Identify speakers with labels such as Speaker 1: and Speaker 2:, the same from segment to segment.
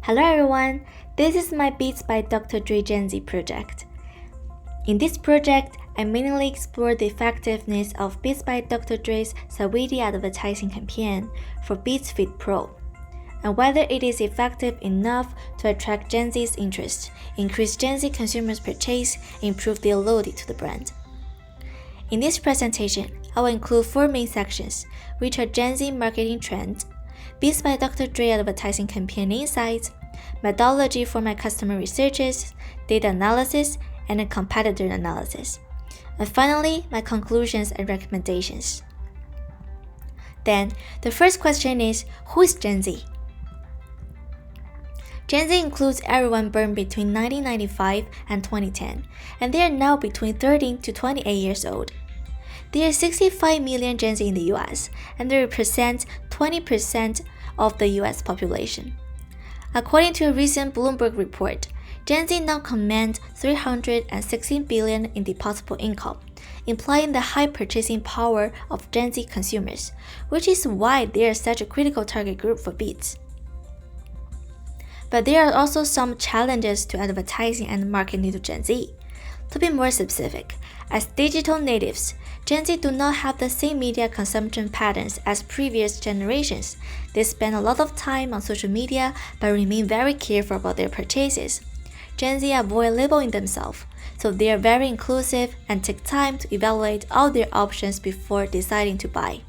Speaker 1: Hello everyone, this is my Beats by Dr.Dre GenZ project. In this project, I mainly explore the effectiveness of Beats by Dr.Dre's Saweetie advertising campaign for Beats Fit Pro, and whether it is effective enough to attract Gen Z's interest, increase Gen Z consumers' purchase, and improve their loyalty to the brand. In this presentation, I will include 4 main sections, which are Gen Z marketing trends, Beats by Dr.Dre advertising campaign insights, methodology for my customer researches, data analysis, and a competitor analysis. And finally, my conclusions and recommendations. Then, the first question is, who is Gen Z? Gen Z includes everyone born between 1995 and 2010, and they are now between 13 to 28 years old. There are 65 million Gen Z in the US, and they represent 20% of the US population. According to a recent Bloomberg report, Gen Z now command $316 billion in disposable income, implying the high purchasing power of Gen Z consumers, which is why they are such a critical target group for Beats. But there are also some challenges to advertising and marketing to Gen Z. To be more specific, as digital natives, Gen Z do not have the same media consumption patterns as previous generations. They spend a lot of time on social media but remain very careful about their purchases. Gen Z avoid labeling themselves, so they are very inclusive and take time to evaluate all their options before deciding to buy.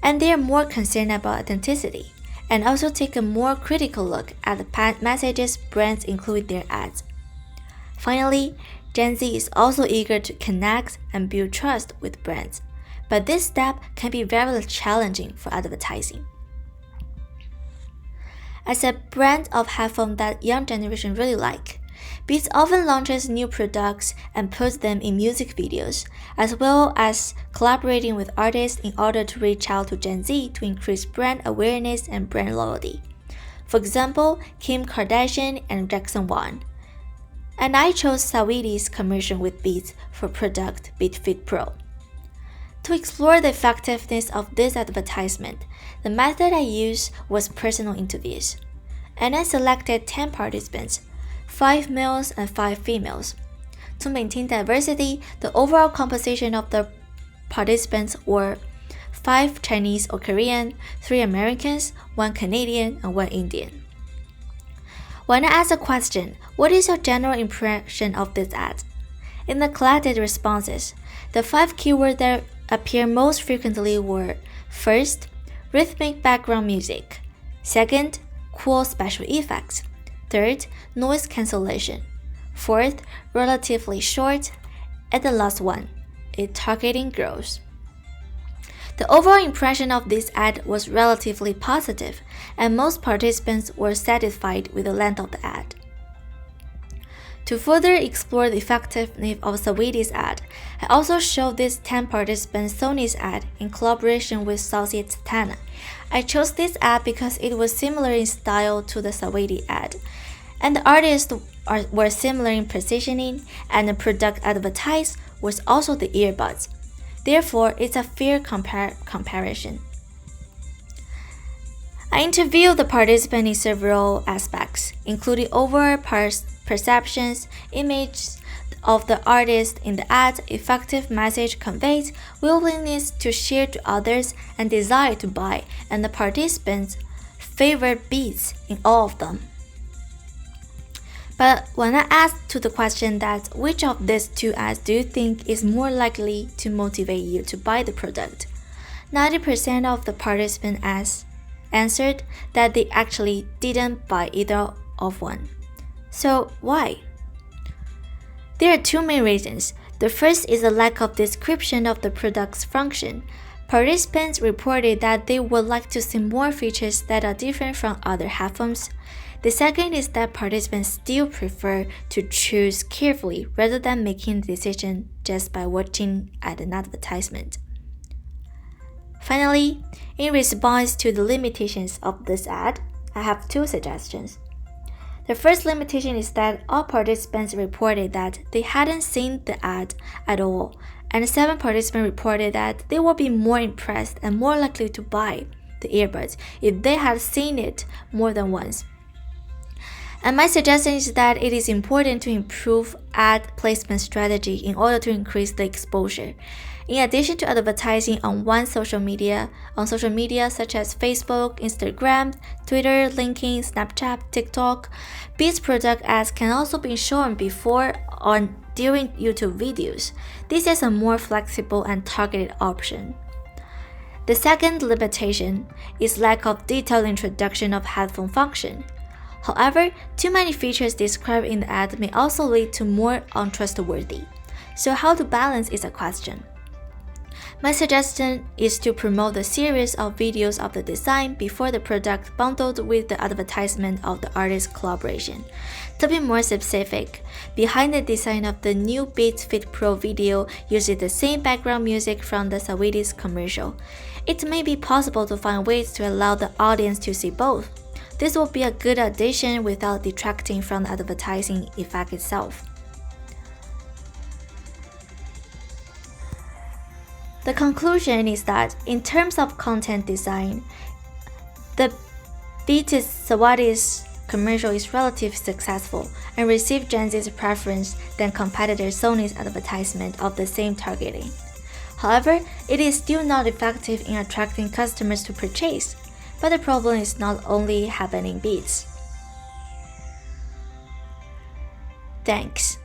Speaker 1: And they are more concerned about authenticity, and also take a more critical look at the messages brands include in their ads. Finally, Gen Z is also eager to connect and build trust with brands, but this step can be very challenging for advertising. As a brand of headphones that young generation really like, Beats often launches new products and puts them in music videos, as well as collaborating with artists in order to reach out to Gen Z to increase brand awareness and brand loyalty. For example, Kim Kardashian and Jackson Wang. And I chose Saweetie's commercial with Beats for product Beats Fit Pro. To explore the effectiveness of this advertisement, the method I used was personal interviews. And I selected 10 participants, 5 males and 5 females. To maintain diversity, the overall composition of the participants were 5 Chinese or Korean, 3 Americans, 1 Canadian, and 1 Indian. When I asked a question, what is your general impression of this ad? In the collected responses, the 5 keywords that appear most frequently were: first, rhythmic background music; second, cool special effects; third, noise cancellation; fourth, relatively short; and the last one, it targeting girls. The overall impression of this ad was relatively positive, and most participants were satisfied with the length of the ad. To further explore the effectiveness of Saweetie's ad, I also showed this 10 participants Sony's ad in collaboration with Southeast Tana. I chose this ad because it was similar in style to the Saweetie ad, and the artists were similar in positioning, and the product advertised was also the earbuds. Therefore, it's a fair comparison. I interviewed the participants in several aspects, including overall perceptions, images of the artist in the ad, effective message conveyed, willingness to share to others, and desire to buy, and the participants' favorite beats in all of them. But when I asked to the question that which of these 2 ads do you think is more likely to motivate you to buy the product, 90% of the participants answered that they actually didn't buy either of one. So why? There are 2 main reasons. The first is a lack of description of the product's function. Participants reported that they would like to see more features that are different from other headphones. The second is that participants still prefer to choose carefully rather than making a decision just by watching at an advertisement. Finally, in response to the limitations of this ad, I have 2 suggestions. The first limitation is that all participants reported that they hadn't seen the ad at all, and 7 participants reported that they would be more impressed and more likely to buy the earbuds if they had seen it more than once. And my suggestion is that it is important to improve ad placement strategy in order to increase the exposure. In addition to advertising on social media such as Facebook, Instagram, Twitter, LinkedIn, Snapchat, TikTok, Beats product ads can also be shown before or during YouTube videos. This is a more flexible and targeted option. The second limitation is lack of detailed introduction of headphone function. However, too many features described in the ad may also lead to more untrustworthy. So how to balance is a question. My suggestion is to promote the series of videos of the design before the product bundled with the advertisement of the artist's collaboration. To be more specific, behind the design of the new Beats Fit Pro video uses the same background music from the Saweetie-Beats commercial. It may be possible to find ways to allow the audience to see both. This will be a good addition without detracting from the advertising effect itself. The conclusion is that, in terms of content design, the Beats Saweetie-Beats commercial is relatively successful and received GenZ's preference than competitor Sony's advertisement of the same targeting. However, it is still not effective in attracting customers to purchase, but the problem is not only happening in Beats. Thanks.